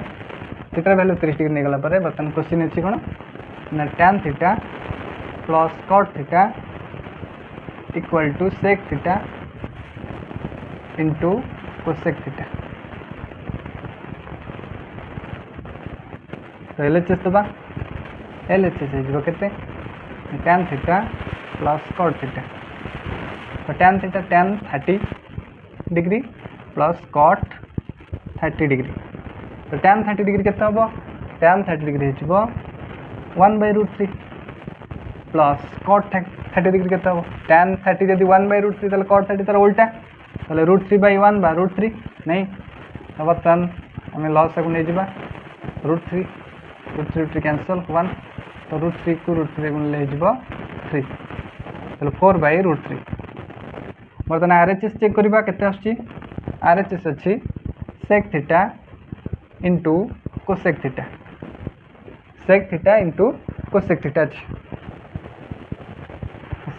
थीटार वैल्यू 30 डिग्री नहीं गला पर बर्तमान क्वेश्चन अच्छी कौन ना tan theta plus cot theta equal to sec theta into cosec theta. तो LHS दबा LHS हो केते tan theta plus cot theta तो tan theta tan 30 degree plus cot 30 degree तो tan 30 डिग्री केते हम tan 30 डिग्री हो 1/√3 प्लस cot 30 डिग्री केते हम tan 30 जब 1/√3 ताले cot 30 तार उल्टा ताले √3/1 बा √3 नहीं तो बर्तमान आम लॉस को नहीं जावा √3 कैंसल 1 तो √3 को √3 गुणले 3 तो 4/√3 बर्तमान RHS चेक करवा केते आछी RHS अच्छी sec theta into cosec theta into cosec theta अच्छी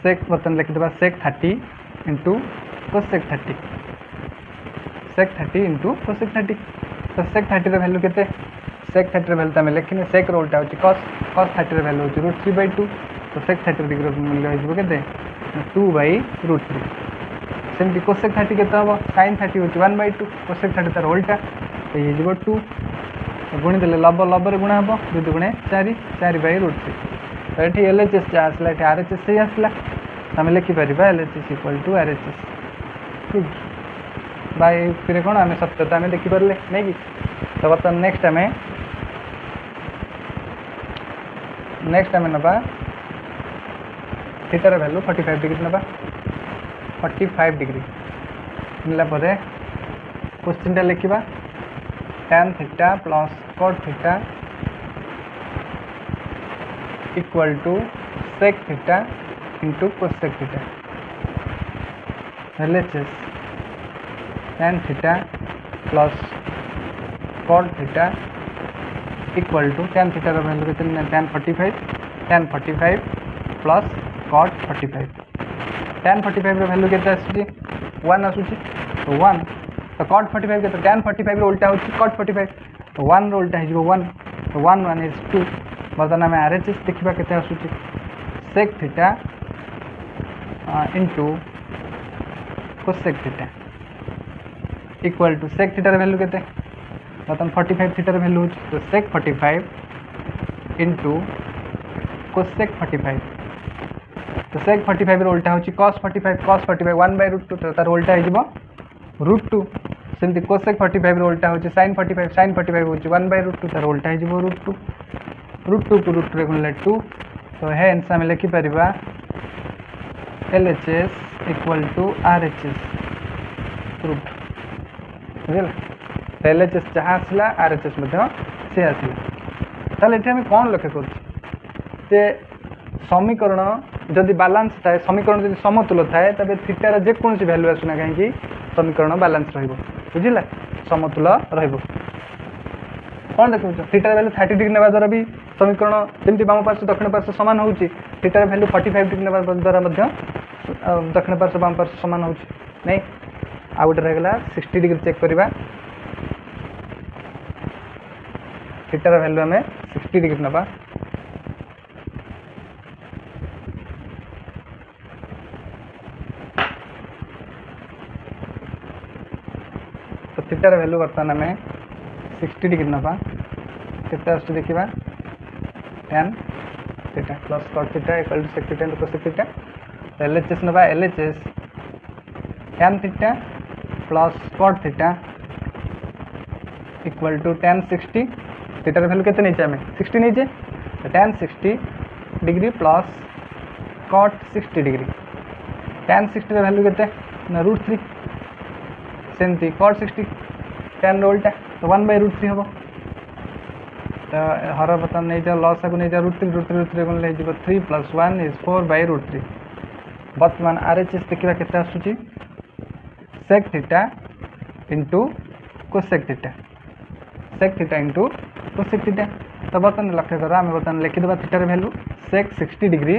सेक बर्तन लिखिदेवा sec 30 into cosec 30 sec 30 into cosec 30 तो सेक 30 वैल्यू केते सेक 30 वैल्यू तो आम लिखने सेक उल्टा होची cos 30 वैल्यू होची √3/2 तो सेक 30 डिग्री मूल्य हो केते 2/√3 सेमती कोसेक 30 के sin 30 होची 1/2 कोसेक 30 तार उल्टा तो ये 2 गुणी देले लब रे गुणा हम 2 गुणे 4/√3 तो ये LHS जहाँ आसला ये RHS से आसला आम लिखिपर LHS इक्वल टू RHS ठीक। बाय युक्ति कौन आम सत्यता आम देखिपारे नहीं कि तो बर्तमान नेक्स्ट आम नवा थीटार वैल्यू 45 डिग्री नवा 45 डिग्री मिला क्वेश्चन टा लिखा tan theta plus cot theta equal to sec theta into cosec theta LHS tan theta plus cot theta equal to tan थीटार वैल्यू के tan 45 प्लस cot 45 tan 45 वैल्यू के 1 आसूची तो 1 तो cot 45 के tan 45 उल्टा हो cot 45 तो 1 उल्टा हो 1 तो 1 1 इज 2 बर्तमान आम RHS देखा के आसूची sec theta into cosec theta equal to sec थीटार वैल्यू के बर्तमान 45 थीटार वैल्यू हो तो sec 45 इंटू cosec 45 तो sec 45 उल्टा हो cos 45 1/√2 तो तार उल्टा हो √2 सेमती cosec 45 उल्टा हो sin 45 हो 1/√2 तार उल्टा हो √2 √2 को √2 गुणिले 2 तो हेन्स आम लिखिपर LHS इक्वल टू RHS रूट बुझे LHS जहाँ आसला RHS सी आसला ताले ये आम कौन लक्ष्य कर समीकरण जदि बालांस थाए समीकरण जब समतुल थाए तबे थीटार जेकोसी भैल्यू आसुना कहीं समीकरण बालांस रुझला समतुल कौन देखो थीटार वैल्यू 30 डिग्री नेवा द्वारा भी समीकरण जमी बाम पार्श्व दक्षिण पार्श्व सामान हो थीटार वैल्यू 45 डिग्री नेवा द्वारा दक्षिण पार्श्व बाम पार्श्व सामान हो नहीं आ गोटे रहीगला 60 डिग्री चेक करवा थीटार वैल्यू आम 60 डिग्री नवा तो थीटार वैल्यू बर्तमान आम 60 डिग्री नवा केते आसुची देखिबा tan theta plus cot theta equal to sec theta into cosec theta LHS नवा LHS tan theta plus cot theta equal to tan 60 थीटार वैल्यू केते नीचे आम 60 नीचे tan 60 degree plus cot 60 degree tan 60 value केते ना √3 सेमती cot 60 tan उल्टा तो 1/√3 हम तो हर बर्तमान नहीं जाओ लस को नहीं जाओ √3 गुणिले 3 + 1 इज 4/√3 बर्तमान RHS देखा के आसूची sec theta into cosec theta sec theta into cosec theta तो बर्तमान लक्ष्य कर आम बर्तमान लिखिदेवा थीटार value sec 60 degree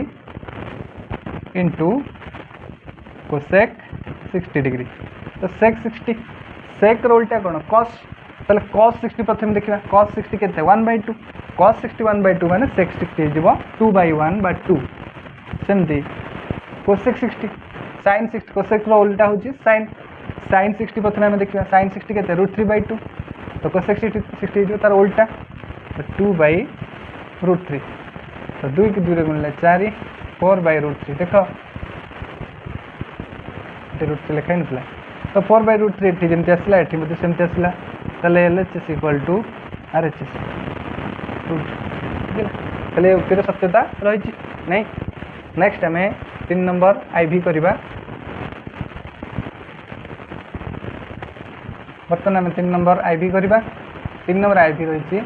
into cosec 60 degree तो sec 60 sec उल्टा कौन cos ताले cos 60 प्रथम देखा cos 60 के 1/2 cos 60 1/2 माने sec 60 हो 2/1/2 सेमती cosec 60 sin 60 cosec उल्टा हो sin 60 प्रथम आम देखा sin 60 के √3/2 तो cosec 60 हो तार उल्टा तो 2/√3 तो 2 की 2 गुणिले 4 4/√3 देख √3 लिखा ही ना तो 4/√3 ये जमी आसला ये सेमती आसला ताले LHS इक्वल टू RHS ताले युक्तिर सत्यता रही नहीं नेक्स्ट आम 3 नंबर IV करवा बर्तमान आम 3 नंबर IV करवा 3 नंबर IV रही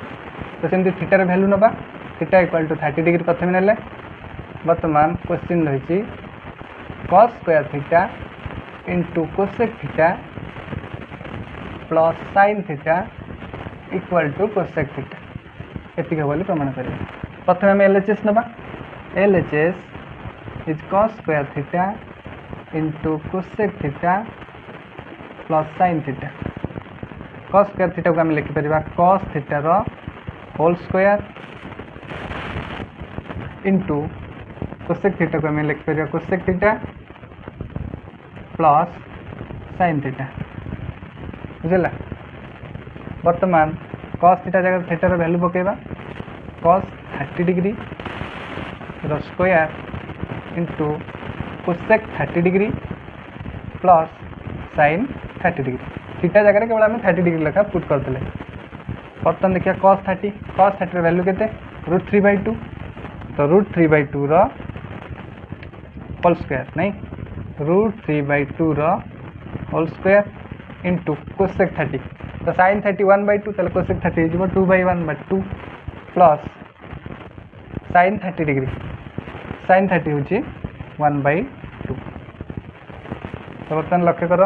तो सेमती थीटार वैल्यू नवा थीटा इक्वल टू 30 डिग्री प्रथम ने बर्तमान क्वेश्चन रही cos square theta into cosec theta plus sin theta equal to cosec theta एति बोली प्रमाण करें प्रथम आम LHS नवा LHS is cos square theta into cosec theta plus sin theta cos square theta को आम लिखिपर cos थीटार whole square into cosec theta को आम लिखिपर cosec theta plus sin theta बुझला बर्तमान cos थीटा जगह थीटार वैल्यू पकेबा cos 30 degree square into cosec 30 degree plus sin 30 degree theta जगह केवल आम 30 डिग्री लेखा पुट करदे। बर्तमान देखिए cos 30 वैल्यू के √3/2 तो √3/2 होल स्क्वायर नहीं √3/2 होल स्क्वायर इंटू कोसेक 30 तो sin 30 1/2 तो कोसेक 30 हो 2/1/2 प्लस sin 30 डिग्री sin 30 हूँ 1/2 तो बर्तमान लक्ष्य कर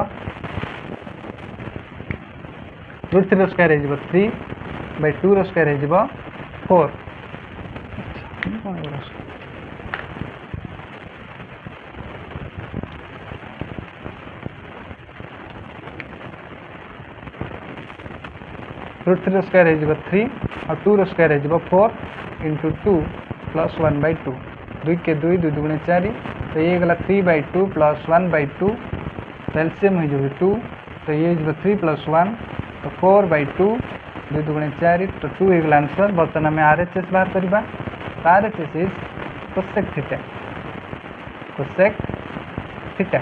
√3 स्क्वायर हो 3/2 स्क्वायर हो 4 √3 स्क्वायर हो 3 और 2 स्क्वायर हो 4 इंटू 2 प्लस 1/2 2 के 2 2 दुगुणे 4 तो ये गला 3/2 प्लस 1/2 तो एलसीएम हो 2 तो ये हो 3 प्लस 1 तो 4/2 2 दुगुणे 4 तो 2 हो आंसर। बर्तमान आम RHS बाहर करवा तो RHS इज कोसेक थीटा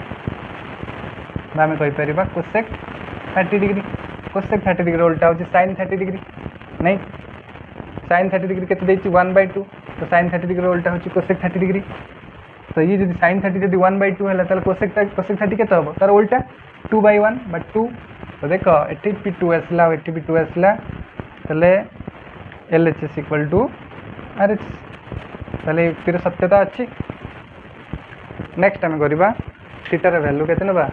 आम कहीपर कोसेक 30 डिग्री कोसेक 30 डिग्री उल्टा हूँ sin 30 डिग्री नहीं sin 30 डिग्री के 1/2 तो sin 30 डिग्री उल्टा हूँ कोसेक 30 डिग्री तो ये जब sin 30 जब 1/2 है कोसेक 30 के तार उल्टा 2/1/2 तो देख ये P2 आसला ये P2 आसला LHS इक्वल टू RHS युक्तिर सत्यता अच्छी। नेक्स्ट आम करवा थीटार वैल्यू के ना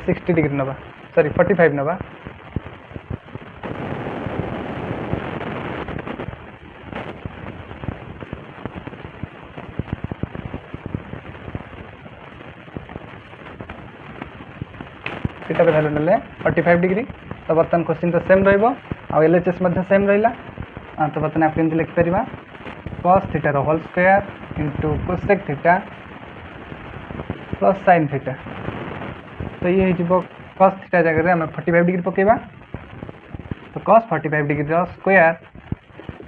60 डिग्री नवा सॉरी 45 नवा थीटार वैल्यू ना 45 डिग्री तो बर्तमान क्वेश्चन तो सेम RHS सेम रहा तो बर्तमान आप केमती लिखिपर cos थीटार whole square into cosec theta plus sin theta तो ये हो cos थीटा जगह आम 45 डिग्री पकेबा तो cos 45 degree square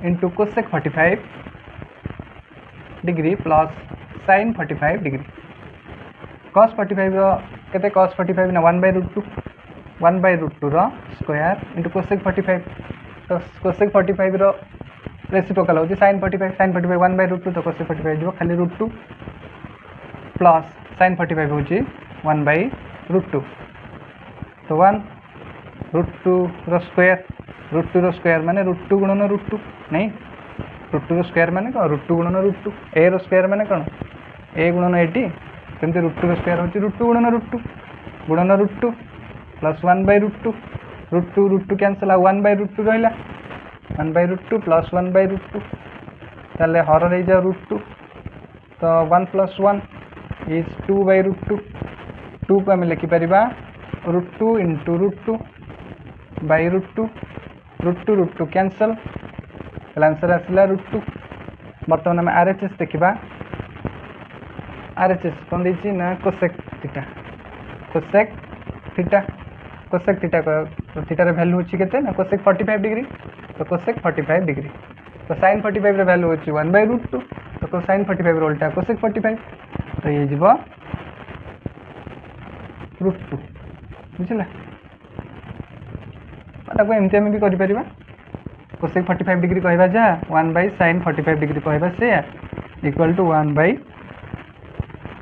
into cosec 45 degree plus sin 45 degree cos 45 के cos 45 ना 1/√2 स्क्वायर इंटू कोसेक 45 तो कोसेक 45 रेसिप्रोकल होची sin 45 1/√2 तो कोसेक 45 जो खाली √2 प्लस sin 45 होची 1/√2 तो 1√2 स्क्वायर माने √2 गुणन √2 नहीं √2 स्क्वायर माने कौन √2 गुणन √2 a स्क्वायर माने कौन a गुणन 80 सेमती √2 स्क्वायर होची √2 गुणन √2 प्लस 1/√2 √2 कैंसल 1/√2 रहा 1/√2 प्लस 1/√2 ताले हर रही जाओ √2 तो 1 प्लस 1 इज 2/√2 2 को आम लिखिपर √2 इंटू √2 /√2 √2 कैंसल आंसर आसला √2। बर्तमान आम RHS देखा RHS कौन देती ना कोसेक थीटा थीटार वैल्यू होची केते ना कोसेक 45 डिग्री तो कोसेक 45 डिग्री तो sin 45 रे वैल्यू होची 1/√2 तो sin 45 रे उल्टा कोसेक 45 तो ये जीव √2 बुझला ताको एमती आम भी करि परिबा कोसेक 45 डिग्री कहबा जा 1/sin 45 डिग्री कहबा से इक्वल टू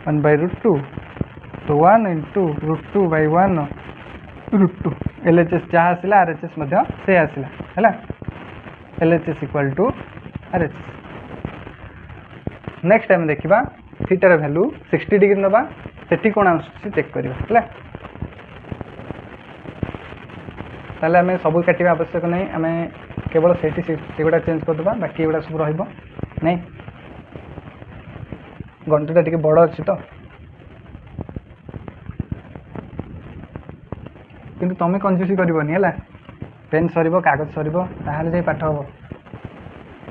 1/√2 तो 1 इंटू √2/1 √2 LHS जहाँ आसला RHS से आसला है LHS equal to RHS। Next time देखा थीटार वैल्यू 60 डिग्री नवा से कौन आस चेक करवा ताले आम सब काटा आवश्यक नहीं आम केवल से गुड़ा चेंज करदे बाकी एगुड़ा सब रही घंटा टी बड़ अच्छी तो किंतु तुम कंजूसी करनी है पेन सर कागज सर ताहले पाठ हम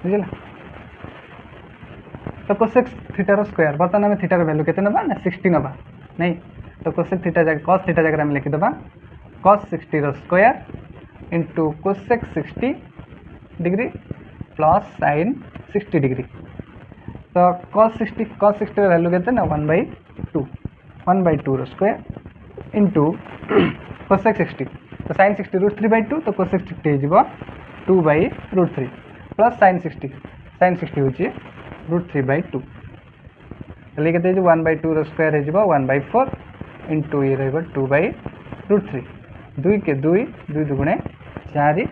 बुझला तो कोसेक थीटार स्क्वायर बर्तमान आम थीटार वैल्यू के ना 60 नवा नहीं तो कोसेक थीटा जगह cos थीटा जगह आम लिखिदे cos 60 square into cosec 60 degree plus sin 60 degree तो cos 60 वैल्यू के ना 1/2 स्क्वायर इंटू कोसेक 60 तो sin 60 √3/2 तो cosec 60 हो 2/√3 प्लस sin 60 हूँ √3/2 हेल्ले के 1/2 स्क्वायर हो 1/4 इंटू ये रही 2/√3 2 के 2 2 दुगुणे 4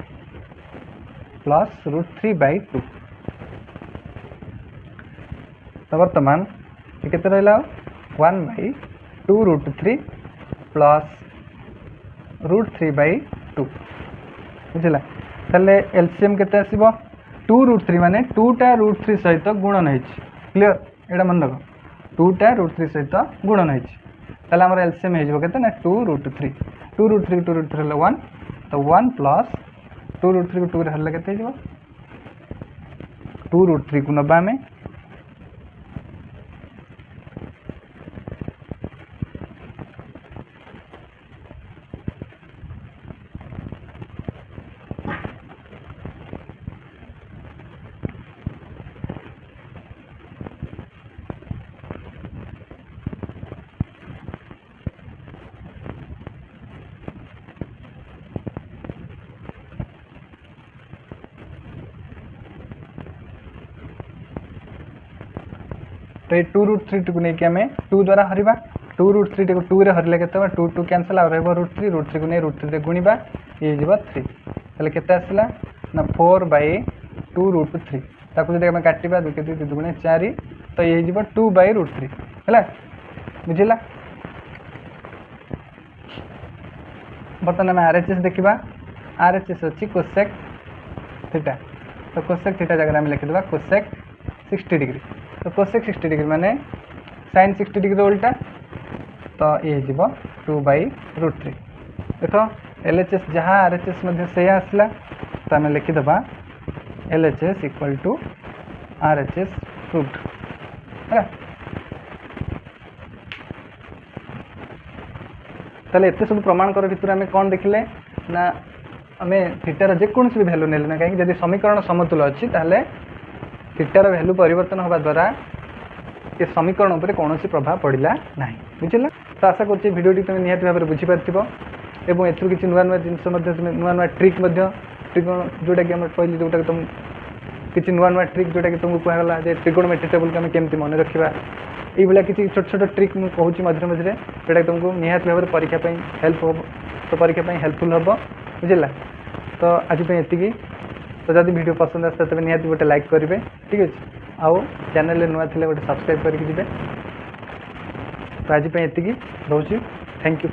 प्लस √3/2 तो बर्तमान ये केते रहा 1/2√3 प्लस √3/2 बुझला ताले एलसीएम केते आसीबो 2√3 माने 2टा √3 सहित गुणन होइछि क्लियर एडा मन रख 2टा √3 सहित गुणन होइछि ताले हमर एलसीएम हे जबो केते ना 2√3 2√3 हले 1 तो 1 प्लस 2√3 को 2 रे हले केते जबो 2√3 को नबा में तो ये 2√3 को लेकिन आम 2 द्वारा हरवा 2√3 को 2 रे हरले के 2 2 कैंसल आउ रहा √3 को नहीं √3 रे गुणवा ये 3 ताले केते आसला ना 4/2√3 ताको जदि हम काटिबा 2 के 2 2 गुणे 4 तो ये 2/√3 हैला बुझिला बर्तमान आम आरएचएस देखा आरएचएस अच्छी कोसेक थीटा तो कोसेक थीटा जगह आम लिखिदेवा कोसेक 60 डिग्री तो कोसेक 60 डिग्री माने sin 60 डिग्री उल्टा तो ये 2/√3 देख एलएचएस जहाँ आरएचएस से आसला तो आम लिखिदेवा LHS equal to RHS proved है ताले एते सब प्रमाण कर भितर आम कौन देखिले ना आम थीटार जेकोसी भी भैल्यू नेले ना कहीं जब समीकरण समतुल अच्छी ताले थीटार भैल्यू परिवर्तन होगा द्वारा ये समीकरण उपर कौन प्रभाव पड़ा ना बुझला तो आशा कर भिडियोटी तुम निहाती भाव में बुझीपार एवं एथु किसी नुआ नुआ जिन नुआ नुआ ट्रिक जोटा कि कहली जोटा तुम किसी नुआ नुआ ट्रिक जोटा कि तुमको कहला ट्रिगोनोमेट्री टेबल को केमती मन रखा ये किसी छोट छोट ट्रिक मुझे कहूँ मझे मझे जोटा तुमको निहाती भाव में परीक्षा हेल्प हो तो परीक्षा हेल्पफुल हम बुझला तो आज ये तो जब वीडियो पसंद आसा तेज निहाती गोटे लाइक करेंगे ठीक अच्छे आउ चैनल नुआ थे गोटे सब्सक्राइब करके जी तो आज ये रोचे थैंक यू।